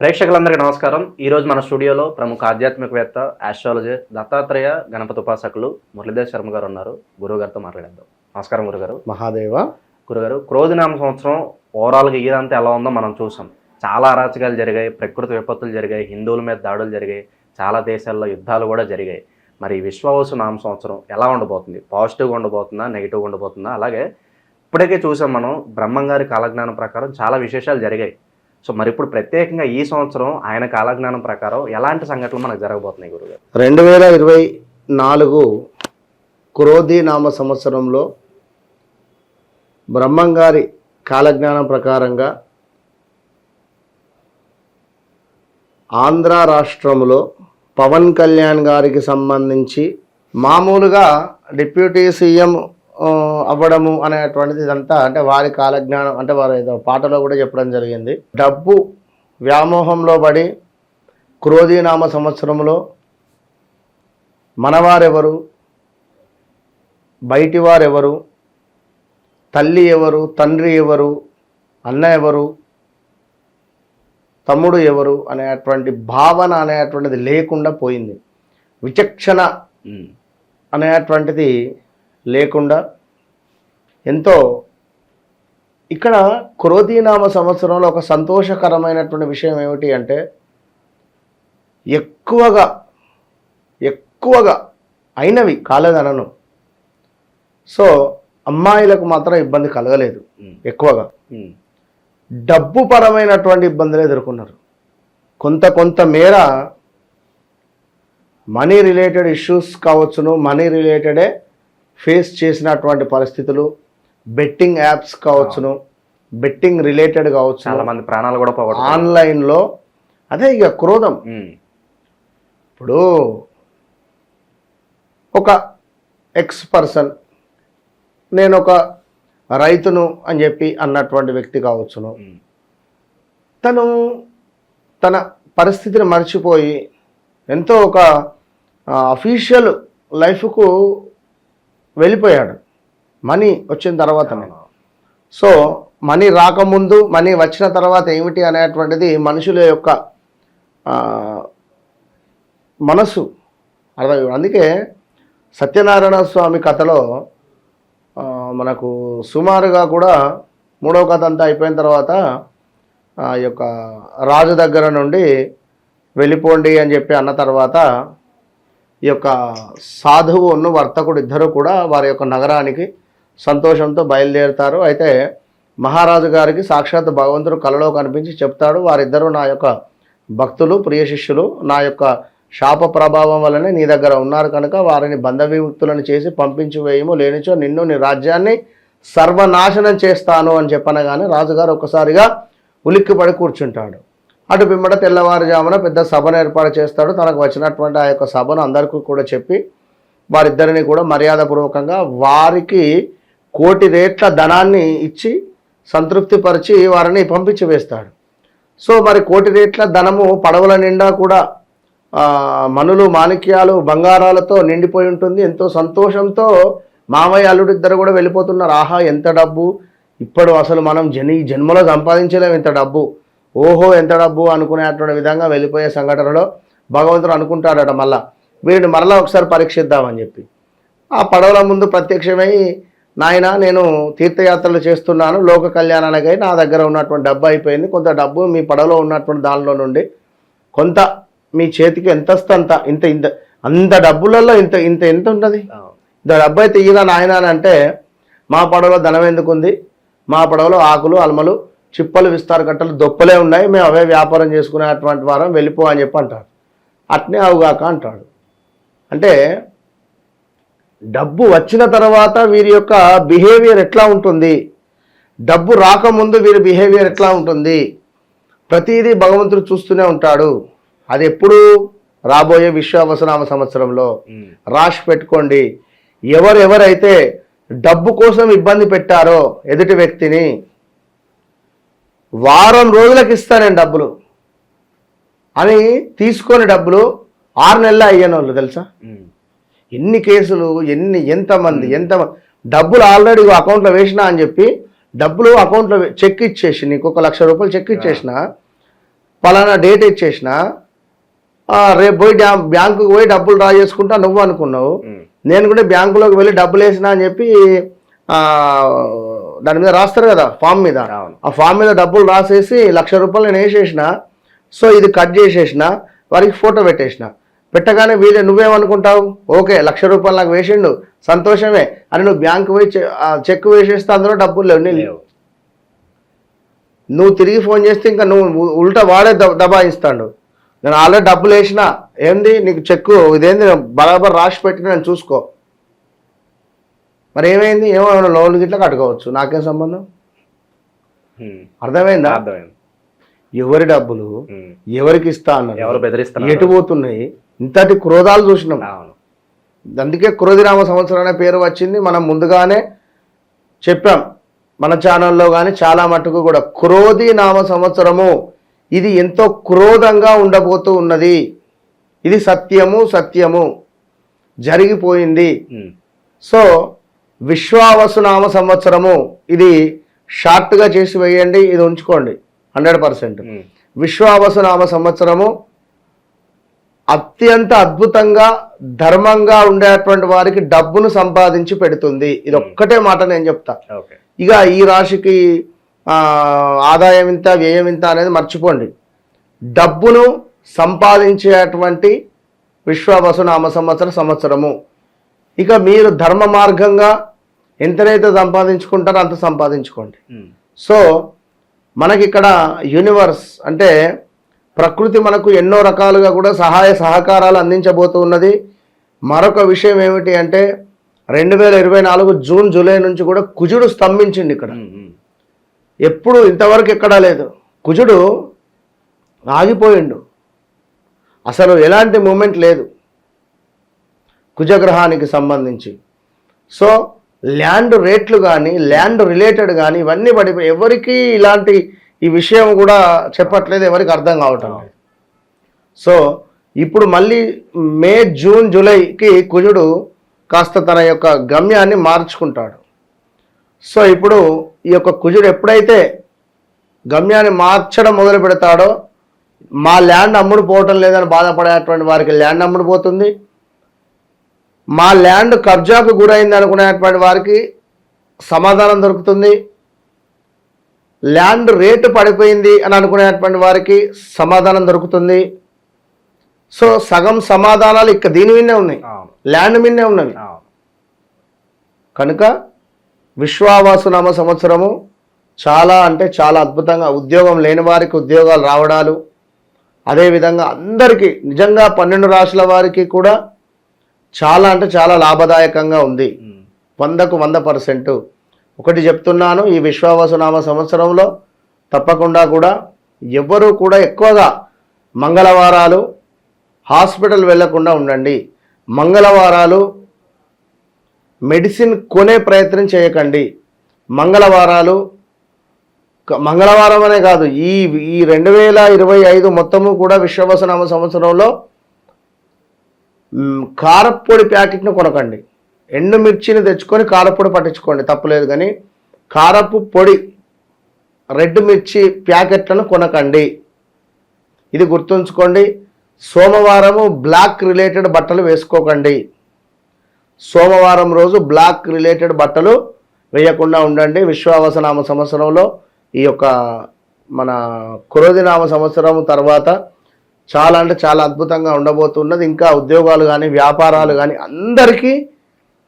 ప్రేక్షకులందరికీ నమస్కారం. ఈరోజు మన స్టూడియోలో ప్రముఖ ఆధ్యాత్మికవేత్త, ఆస్ట్రాలజర్, దత్తాత్రేయ గణపతి ఉపాసకులు మురళీధర్ శర్మ గారు ఉన్నారు. గురువుగారితో మాట్లాడేద్దాం. నమస్కారం గురుగారు. మహాదేవ. గురుగారు, క్రోధినామ సంవత్సరం ఓవరాల్గా ఇదంతా ఎలా ఉందో మనం చూసాం. చాలా అరాచకాలు జరిగాయి, ప్రకృతి విపత్తులు జరిగాయి, హిందువుల మీద దాడులు జరిగాయి, చాలా దేశాల్లో యుద్ధాలు కూడా జరిగాయి. మరి విశ్వావసు నామ సంవత్సరం ఎలా ఉండబోతుంది? పాజిటివ్గా ఉండబోతుందా, నెగిటివ్గా ఉండబోతుందా? అలాగే ఇప్పటికే చూసాం మనం బ్రహ్మంగారి కాలజ్ఞానం ప్రకారం చాలా విశేషాలు జరిగాయి. సో మరి ఇప్పుడు ప్రత్యేకంగా ఈ సంవత్సరం ఆయన కాలజ్ఞానం ప్రకారం ఎలాంటి సంఘటనలు మనకు జరగబోతున్నాయి గురుగారు? 2024 క్రోధి నామ సంవత్సరంలో బ్రహ్మంగారి కాలజ్ఞానం ప్రకారంగా ఆంధ్ర రాష్ట్రంలో పవన్ కళ్యాణ్ గారికి సంబంధించి మామూలుగా డిప్యూటీ సీఎం అవ్వడము అనేటువంటిది ఇదంతా అంటే వారి కాలజ్ఞానం అంటే వారు ఏదో పాటలో కూడా చెప్పడం జరిగింది. డబ్బు వ్యామోహంలో పడి క్రోధీనామ సంవత్సరంలో మనవారెవరు, బయటి వారెవరు, తల్లి ఎవరు, తండ్రి ఎవరు, అన్న ఎవరు, తమ్ముడు ఎవరు అనేటువంటి భావన అనేటువంటిది లేకుండా పోయింది. విచక్షణ అనేటువంటిది లేకుండా ఎంతో ఇక్కడ క్రోధీనామ సంవత్సరంలో ఒక సంతోషకరమైనటువంటి విషయం ఏమిటి అంటే ఎక్కువగా అయినవి కాలేదనను. సో అమ్మాయిలకు మాత్రం ఇబ్బంది కలగలేదు. ఎక్కువగా డబ్బు పరమైనటువంటి ఇబ్బందులు ఎదుర్కొన్నారు. కొంత మేర మనీ రిలేటెడ్ ఇష్యూస్ కావచ్చును, మనీ రిలేటెడే ఫేస్ చేసినటువంటి పరిస్థితులు, బెట్టింగ్ యాప్స్ కావచ్చును, బెట్టింగ్ రిలేటెడ్ కావచ్చు, చాలా మంది ప్రాణాలు కూడా పోగొట్టారు ఆన్లైన్లో. అదే ఇక క్రోధం. ఇప్పుడు ఒక ఎక్స్ పర్సన్, నేను ఒక రైతును అని చెప్పి అన్నటువంటి వ్యక్తి కావచ్చును, తను తన పరిస్థితిని మర్చిపోయి ఎంతో ఒక అఫీషియల్ లైఫ్కు వెళ్ళిపోయాడు మనీ వచ్చిన తర్వాతనే. సో మనీ రాకముందు, మనీ వచ్చిన తర్వాత ఏమిటి అనేటువంటిది మనుషుల యొక్క మనసు అర్థం. అందుకే సత్యనారాయణ స్వామి కథలో మనకు సుమారుగా కూడా మూడవ కథ అంతా అయిపోయిన తర్వాత ఆ యొక్క రాజు దగ్గర నుండి వెళ్ళిపోండి అని చెప్పి అన్న తర్వాత ఈ యొక్క సాధువును వర్తకుడు ఇద్దరు కూడా వారి యొక్క నగరానికి సంతోషంతో బయలుదేరుతారు. అయితే మహారాజు గారికి సాక్షాత్ భగవంతుడు కలలో కనిపించి చెప్తాడు, వారిద్దరూ నా యొక్క భక్తులు, ప్రియ శిష్యులు, నా యొక్క శాప ప్రభావం వల్లనే నీ దగ్గర ఉన్నారు కనుక వారిని బంధవిముక్తులను చేసి పంపించి వేయము, లేనిచో నిన్ను, నీ రాజ్యాన్ని సర్వనాశనం చేస్తాను అని చెప్పనగానే రాజుగారు ఒక్కసారిగా ఉలిక్కిపడి కూర్చుంటాడు. అటు పిమ్మట తెల్లవారుజామున పెద్ద సభను ఏర్పాటు చేస్తాడు. తనకు వచ్చినటువంటి ఆ యొక్క సభను అందరికీ కూడా చెప్పి వారిద్దరిని కూడా మర్యాదపూర్వకంగా వారికి 1 కోటి రేట్ల ధనాన్ని ఇచ్చి సంతృప్తిపరిచి వారిని పంపించి వేస్తాడు. సో మరి 1 కోటి రేట్ల ధనము పడవల నిండా కూడా మనులు, మాణిక్యాలు, బంగారాలతో నిండిపోయి ఉంటుంది. ఎంతో సంతోషంతో మామయ్య అల్లుడు ఇద్దరు కూడా వెళ్ళిపోతున్నారు. ఆహా ఎంత డబ్బు, ఇప్పుడు అసలు మనం జన్మలో సంపాదించలేము ఇంత డబ్బు, ఓహో ఎంత డబ్బు అనుకునేటువంటి విధంగా వెళ్ళిపోయే సంఘటనలో భగవంతుడు అనుకుంటాడట మళ్ళా వీరిని మరలా ఒకసారి పరీక్షిద్దామని చెప్పి ఆ పడవల ముందు ప్రత్యక్షమై, నాయన నేను తీర్థయాత్రలు చేస్తున్నాను, లోక కళ్యాణానికై నా దగ్గర ఉన్నటువంటి డబ్బు అయిపోయింది, కొంత డబ్బు మీ పడవలో ఉన్నటువంటి దానిలో నుండి కొంత మీ చేతికి ఎంత వస్తే అంత, ఇంత అంత డబ్బులలో ఇంత ఉంటుంది, ఇంత డబ్బు అయితే ఇయ్యగా నాయన అని అంటే, మా పడవలో ధనం ఎందుకు ఉంది, మా పడవలో ఆకులు, అల్మలు, చిప్పలు, విస్తార కట్టలు, దొప్పలే ఉన్నాయి, మేము అవే వ్యాపారం చేసుకునేటువంటి వారం, వెళ్ళిపో అని చెప్పి అంటాడు. అట్నే అవుగాక అంటాడు. అంటే డబ్బు వచ్చిన తర్వాత వీరి యొక్క బిహేవియర్ ఎట్లా ఉంటుంది, డబ్బు రాకముందు వీరి బిహేవియర్ ఎట్లా ఉంటుంది, ప్రతిదీ భగవంతుడు చూస్తూనే ఉంటాడు. అది ఎప్పుడు రాబోయే విశ్వావసనామ సంవత్సరంలో రాసి పెట్టుకోండి. ఎవరైతే డబ్బు కోసం ఇబ్బంది పెట్టారో ఎదుటి వ్యక్తిని, వారం రోజులకు ఇస్తానండి డబ్బులు అని తీసుకొని డబ్బులు 6 నెలలు అయ్యాను వాళ్ళు తెలుసా. ఎన్ని కేసులు, ఎంతమంది డబ్బులు ఆల్రెడీ అకౌంట్లో వేసినా అని చెప్పి డబ్బులు అకౌంట్లో చెక్ ఇచ్చేసి, నీకు 1 లక్ష రూపాయలు చెక్ ఇచ్చేసిన పలానా డేట్ ఇచ్చేసిన రేపు పోయి బ్యాంకుకి పోయి డబ్బులు డ్రా చేసుకుంటా నువ్వు అనుకున్నావు, నేను కూడా బ్యాంకులోకి వెళ్ళి డబ్బులు వేసినా అని చెప్పి దాని మీద రాస్తారు కదా ఫామ్ మీద, ఆ ఫామ్ మీద డబ్బులు రాసేసి ₹1,00,000 నేను వేసేసిన, సో ఇది కట్ చేసేసిన, వారికి ఫోటో పెట్టేసిన. పెట్టగానే వీళ్ళే నువ్వేమనుకుంటావు, ఓకే ₹1,00,000 నాకు వేసిండు సంతోషమే అని నువ్వు బ్యాంకు పోయి చెక్ వేసేస్తే అందులో డబ్బులు లేవు. నువ్వు తిరిగి ఫోన్ చేస్తే ఇంకా నువ్వు ఉల్టా వాడే దబాయిస్తాడు. నేను ఆల్రెడీ డబ్బులు వేసిన, ఏంది నీకు చెక్కు ఇదేంది బరాబర్ రాసి పెట్టి నేను చూసుకో. మరి ఏమైంది, ఏమైనా లోన్లు గిట్లా కట్టుకోవచ్చు, నాకేం సంబంధం? అర్థమైందా? ఎవరి డబ్బులు ఎవరికి ఇస్తా అన్నారు, ఎటు పోతున్నాయి, ఇంతటి క్రోధాలు చూసినాం. అందుకే క్రోధినామ సంవత్సరం అనే పేరు వచ్చింది. మనం ముందుగానే చెప్పాం మన ఛానల్లో కానీ చాలా మట్టుకు కూడా, క్రోధి నామ సంవత్సరము ఇది ఎంతో క్రోధంగా ఉండబోతూ ఉన్నది. ఇది సత్యము జరిగిపోయింది. సో విశ్వావసు నామ సంవత్సరము ఇది షార్ట్గా చేసి వేయండి, ఇది ఉంచుకోండి 100%. విశ్వావసు నామ సంవత్సరము అత్యంత అద్భుతంగా ధర్మంగా ఉండేటువంటి వారికి డబ్బును సంపాదించి పెడుతుంది. ఇది ఒక్కటే మాట నేను చెప్తా. ఇక ఈ రాశికి ఆదాయం ఇంత వ్యయం ఇంత అనేది మర్చిపోండి. డబ్బును సంపాదించేటువంటి విశ్వావసు నామ సంవత్సరము. ఇక మీరు ధర్మ మార్గంగా ఎంతనైతే సంపాదించుకుంటారో అంత సంపాదించుకోండి. సో మనకి ఇక్కడ యూనివర్స్ అంటే ప్రకృతి మనకు ఎన్నో రకాలుగా కూడా సహాయ సహకారాలు అందించబోతూ ఉన్నది. మరొక విషయం ఏమిటి అంటే 2024 జూన్ జూలై నుంచి కూడా కుజుడు స్తంభించింది. ఇక్కడ ఎప్పుడు ఇంతవరకు ఎక్కడా లేదు, కుజుడు ఆగిపోయిండు, అసలు ఎలాంటి మూమెంట్ లేదు కుజగ్రహానికి సంబంధించి. సో ల్యాండ్ రేట్లు కానీ ల్యాండ్ రిలేటెడ్ కానీ ఇవన్నీ పడిపోయి ఎవరికి ఇలాంటి ఈ విషయం కూడా చెప్పట్లేదు, ఎవరికి అర్థం కావటం లేదు. సో ఇప్పుడు మళ్ళీ మే జూన్ జూలైకి కుజుడు కాస్త తన యొక్క గమ్యాన్ని మార్చుకుంటాడు. సో ఇప్పుడు ఈ యొక్క కుజుడు ఎప్పుడైతే గమ్యాన్ని మార్చడం మొదలు పెడతాడో, మా ల్యాండ్ అమ్ముడు పోవటం లేదని బాధపడేటువంటి వారికి ల్యాండ్ అమ్ముడు పోతుంది, మా ల్యాండ్ కబ్జాకు గురైంది అనుకునేటువంటి వారికి సమాధానం దొరుకుతుంది, ల్యాండ్ రేటు పడిపోయింది అని అనుకునేటువంటి వారికి సమాధానం దొరుకుతుంది. సో సగం సమాధానాలు ఇక దీని మీదే ఉన్నాయి, ల్యాండ్ మీదే ఉన్నవి. కనుక విశ్వావసు నామ సంవత్సరము చాలా అంటే చాలా అద్భుతంగా, ఉద్యోగం లేని వారికి ఉద్యోగాలు రావడాలు, అదేవిధంగా అందరికీ నిజంగా 12 రాశుల వారికి కూడా చాలా అంటే చాలా లాభదాయకంగా ఉంది. 100కు 100%. ఒకటి చెప్తున్నాను, ఈ విశ్వావసు నామ సంవత్సరంలో తప్పకుండా కూడా ఎవరు కూడా ఎక్కువగా మంగళవారాలు హాస్పిటల్ వెళ్లకుండా ఉండండి. మంగళవారాలు మెడిసిన్ కొనే ప్రయత్నం చేయకండి. మంగళవారం అనే కాదు, ఈ 2025 మొత్తము కూడా విశ్వావసు నామ సంవత్సరంలో కారప్పొడి ప్యాకెట్ను కొనకండి. ఎండుమిర్చిని తెచ్చుకొని కారప్పొడి పట్టించుకోండి, తప్పులేదు. కానీ కారపు పొడి రెడ్ మిర్చి ప్యాకెట్లను కొనకండి, ఇది గుర్తుంచుకోండి. సోమవారము బ్లాక్ రిలేటెడ్ బట్టలు వేసుకోకండి. సోమవారం రోజు బ్లాక్ రిలేటెడ్ బట్టలు వేయకుండా ఉండండి. విశ్వావసు నామ సంవత్సరంలో ఈ యొక్క మన క్రోధి నామ సంవత్సరం తర్వాత చాలా అంటే చాలా అద్భుతంగా ఉండబోతున్నది. ఇంకా ఉద్యోగాలు కానీ వ్యాపారాలు కానీ అందరికీ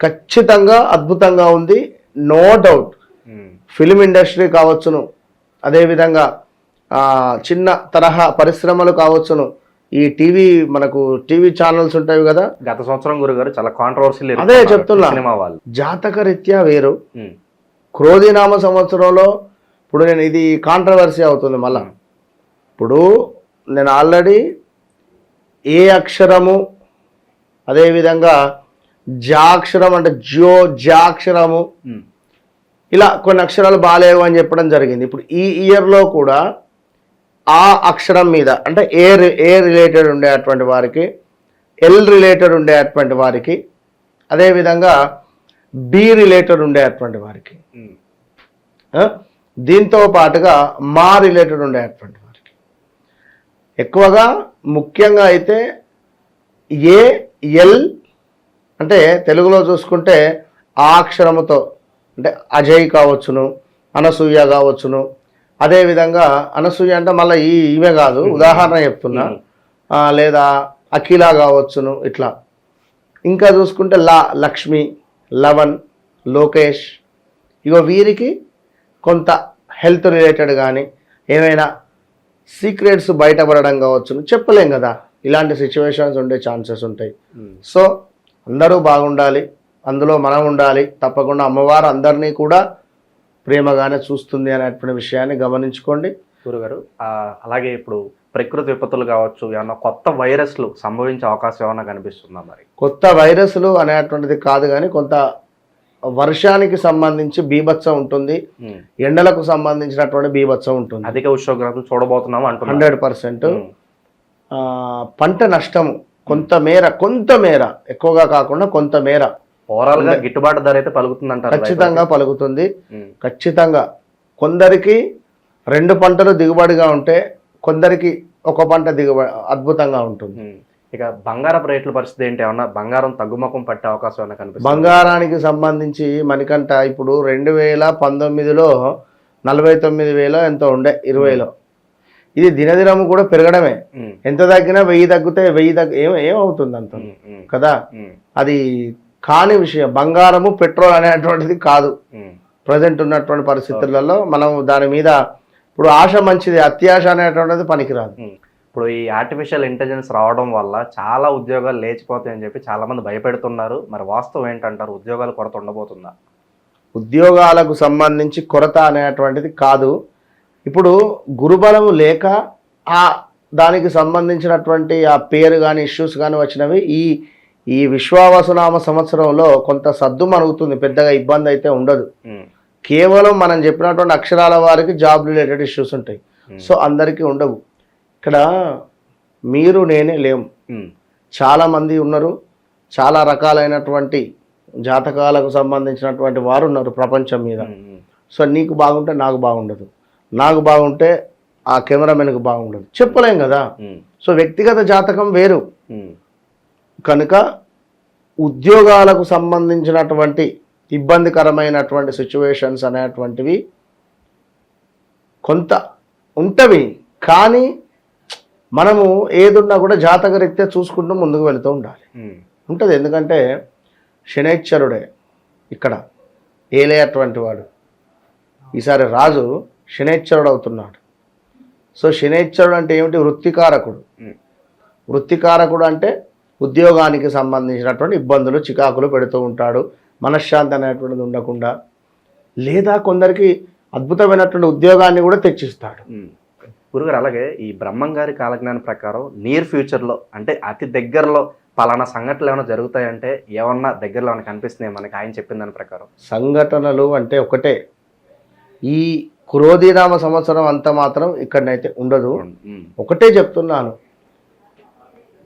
ఖచ్చితంగా అద్భుతంగా ఉంది, నో డౌట్. ఫిలిం ఇండస్ట్రీ కావచ్చును, అదేవిధంగా చిన్న తరహా పరిశ్రమలు కావచ్చును, ఈ మనకు టీవీ ఛానల్స్ ఉంటాయి కదా. గత సంవత్సరం గురుగారు చాలా కాంట్రవర్సీ, అదే చెప్తున్నా, జాతక రీత్యా వేరు. క్రోధి నామ సంవత్సరంలో ఇప్పుడు నేను ఇది కాంట్రవర్సీ అవుతుంది మళ్ళా. ఇప్పుడు నేను ఆల్రెడీ ఏ అక్షరము, అదేవిధంగా జాక్షరం అంటే జాక్షరము, ఇలా కొన్ని అక్షరాలు బాగాలేవు అని చెప్పడం జరిగింది. ఇప్పుడు ఈ ఇయర్లో కూడా ఆ అక్షరం మీద అంటే ఏ రిలేటెడ్ ఉండేటువంటి వారికి, ఎల్ రిలేటెడ్ ఉండేటువంటి వారికి, అదేవిధంగా బి రిలేటెడ్ ఉండేటువంటి వారికి, దీంతో పాటుగా మా రిలేటెడ్ ఉండేటువంటి వారికి ఎక్కువగా ముఖ్యంగా అయితే ఎల్ అంటే తెలుగులో చూసుకుంటే ఆ అక్షరముతో అంటే అజయ్ కావచ్చును, అనసూయ కావచ్చును. అదేవిధంగా అనసూయ అంటే మళ్ళీ ఈమె కాదు, ఉదాహరణ చెప్తున్నా. లేదా అఖిల కావచ్చును ఇట్లా. ఇంకా చూసుకుంటే లక్ష్మి, లవన్, లోకేష్. ఇగో వీరికి కొంత హెల్త్ రిలేటెడ్ కానీ ఏమైనా సీక్రెట్స్ బయటపడడం కావచ్చును, చెప్పలేం కదా. ఇలాంటి సిచ్యువేషన్స్ ఉండే ఛాన్సెస్ ఉంటాయి. సో అందరూ బాగుండాలి, అందులో మనం ఉండాలి. తప్పకుండా అమ్మవారు అందరినీ కూడా ప్రేమగానే చూస్తుంది అనేటువంటి విషయాన్ని గమనించుకోండి గురుగారు. అలాగే ఇప్పుడు ప్రకృతి విపత్తులు కావచ్చు, ఏమన్నా కొత్త వైరస్లు సంభవించే అవకాశం ఏమైనా కనిపిస్తుందా? మరి కొత్త వైరస్లు అనేటువంటిది కాదు, కానీ కొంత వర్షానికి సంబంధించి బీభత్సం ఉంటుంది, ఎండలకు సంబంధించినటువంటి బీభత్సం ఉంటుంది. అధిక ఉష్ణోగ్రతలు చూడబోతున్నాం అంటున్నారు. 100%. పంట నష్టము కొంతమేర ఎక్కువగా కాకుండా కొంతమేర ఓవరాల్ గా గిట్టుబాటు ధర అయితే పలుకుతుంది అంటారు. ఖచ్చితంగా పలుకుతుంది. ఖచ్చితంగా కొందరికి 2 పంటలు దిగుబడిగా ఉంటే కొందరికి ఒక పంట దిగుబడి అద్భుతంగా ఉంటుంది. ఇక బంగారపు రేట్ల పరిస్థితి ఏంటి? ఏమన్నా బంగారం తగ్గుముఖం పట్టే అవకాశం ఏమైనా కనిపిస్తుంది? బంగారానికి సంబంధించి మనకంట ఇప్పుడు 2019లో 49,000 ఎంతో ఉండే 20లో. ఇది దినదినము కూడా పెరగడమే. ఎంత తగ్గినా 1000 తగ్గితే 1000 ఏమవుతుంది అంత కదా. అది కాని విషయం. బంగారము పెట్రోల్ అనేటువంటిది కాదు. ప్రజెంట్ ఉన్నటువంటి పరిస్థితులలో మనం దాని మీద ఇప్పుడు ఆశ మంచిది, అత్యాశ అనేటువంటిది పనికిరాదు. ఇప్పుడు ఈ ఆర్టిఫిషియల్ ఇంటెలిజెన్స్ రావడం వల్ల చాలా ఉద్యోగాలు లేచిపోతాయని చెప్పి చాలా మంది భయపెడుతున్నారు. మరి వాస్తవం ఏంటంటారు? ఉద్యోగాల కొరత ఉండబోతుందా? ఉద్యోగాలకు సంబంధించి కొరత అనేటువంటిది కాదు. ఇప్పుడు గురుబలము లేక దానికి సంబంధించినటువంటి ఆ పేరు కానీ ఇష్యూస్ కానీ వచ్చినవి ఈ విశ్వావసునామ సంవత్సరంలో కొంత సద్దు మరుగుతుంది. పెద్దగా ఇబ్బంది అయితే ఉండదు. కేవలం మనం చెప్పినటువంటి అక్షరాల వారికి జాబ్ రిలేటెడ్ ఇష్యూస్ ఉంటాయి. సో అందరికీ ఉండవు. ఇక్కడ మీరు నేనే లేము, చాలా మంది ఉన్నారు. చాలా రకాలైనటువంటి జాతకాలకు సంబంధించినటువంటి వారు ఉన్నారు ప్రపంచం మీద. సో నీకు బాగుంటే నాకు బాగుండదు, నాకు బాగుంటే ఆ కెమెరామెన్కి బాగుండదు, చెప్పలేం కదా. సో వ్యక్తిగత జాతకం వేరు కనుక ఉద్యోగాలకు సంబంధించినటువంటి ఇబ్బందికరమైనటువంటి సిచ్యువేషన్స్ అనేటువంటివి కొంత ఉంటవి. కానీ మనము ఏదున్నా కూడా జాతకరీత్యా చూసుకుంటూ ముందుకు వెళుతూ ఉండాలి ఉంటుంది. ఎందుకంటే శనైశ్చరుడే ఇక్కడ ఏలేటువంటి వాడు. ఈసారి రాజు శనైశ్చరుడు అవుతున్నాడు. సో శనైశ్చరుడు అంటే ఏమిటి? వృత్తికారకుడు. వృత్తికారకుడు అంటే ఉద్యోగానికి సంబంధించినటువంటి ఇబ్బందులు చికాకులు పెడుతూ ఉంటాడు. మనశ్శాంతి అనేటువంటిది ఉండకుండా, లేదా కొందరికి అద్భుతమైనటువంటి ఉద్యోగాన్ని కూడా తెచ్చిస్తాడు. గురుగారు, అలాగే ఈ బ్రహ్మం గారి కాలజ్ఞానం ప్రకారం నియర్ ఫ్యూచర్లో అంటే అతి దగ్గరలో పలానా సంఘటనలు ఏమైనా జరుగుతాయంటే ఏమన్నా దగ్గరలో ఏమైనా కనిపిస్తున్నాయి మనకి ఆయన చెప్పిన దాని ప్రకారం? సంఘటనలు అంటే ఒకటే, ఈ క్రోధీనామ సంవత్సరం అంత మాత్రం ఇక్కడనైతే ఉండదు. ఒకటే చెప్తున్నాను,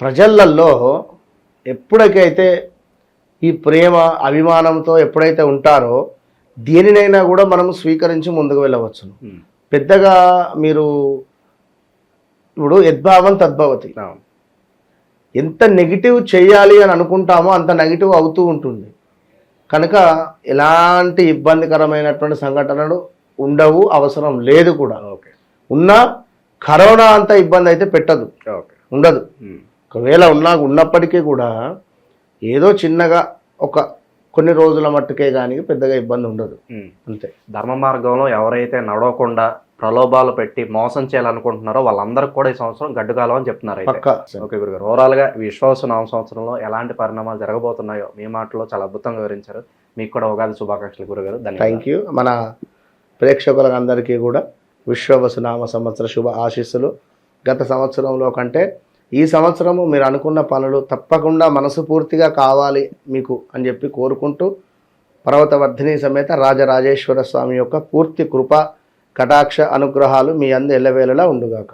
ప్రజలల్లో ఎప్పుడైతే ఈ ప్రేమ అభిమానంతో ఎప్పుడైతే ఉంటారో దేనినైనా కూడా మనం స్వీకరించి ముందుకు వెళ్ళవచ్చు. పెద్దగా మీరు ఇప్పుడు యద్భావం తద్భవతి, ఎంత నెగిటివ్ చేయాలి అని అనుకుంటామో అంత నెగిటివ్ అవుతూ ఉంటుంది. కనుక ఎలాంటి ఇబ్బందికరమైనటువంటి సంఘటనలు ఉండవు, అవసరం లేదు కూడా. ఉన్నా కరోనా అంత ఇబ్బంది అయితే పెట్టదు, ఉండదు. ఒకవేళ ఉన్నప్పటికీ కూడా ఏదో చిన్నగా కొన్ని రోజుల మట్టుకే కానీ పెద్దగా ఇబ్బంది ఉండదు, అంతే. ధర్మ మార్గంలో ఎవరైతే నడవకుండా ప్రలోభాలు పెట్టి మోసం చేయాలనుకుంటున్నారో వాళ్ళందరికీ కూడా ఈ సంవత్సరం గడ్డుకాలం అని చెప్తున్నారు. ఓకే గురుగారు, ఓవరాల్గా విశ్వావసునామ సంవత్సరంలో ఎలాంటి పరిణామాలు జరగబోతున్నాయో మీ మాటలో చాలా అద్భుతంగా వివరించారు. మీకు కూడా ఉగాది శుభాకాంక్షలు గురుగారు. Thank you. మన ప్రేక్షకులందరికీ కూడా విశ్వావసునామ సంవత్సర శుభ ఆశీస్సులు. గత సంవత్సరంలో కంటే ఈ సంవత్సరము మీరు అనుకున్న పనులు తప్పకుండా మనస్ఫూర్తిగా కావాలి మీకు అని చెప్పి కోరుకుంటూ, పర్వతవర్ధిని సమేత రాజరాజేశ్వర స్వామి యొక్క పూర్తి కృప కటాక్ష అనుగ్రహాలు మీ అందు ఎల్లవేళలా ఉండుగాక.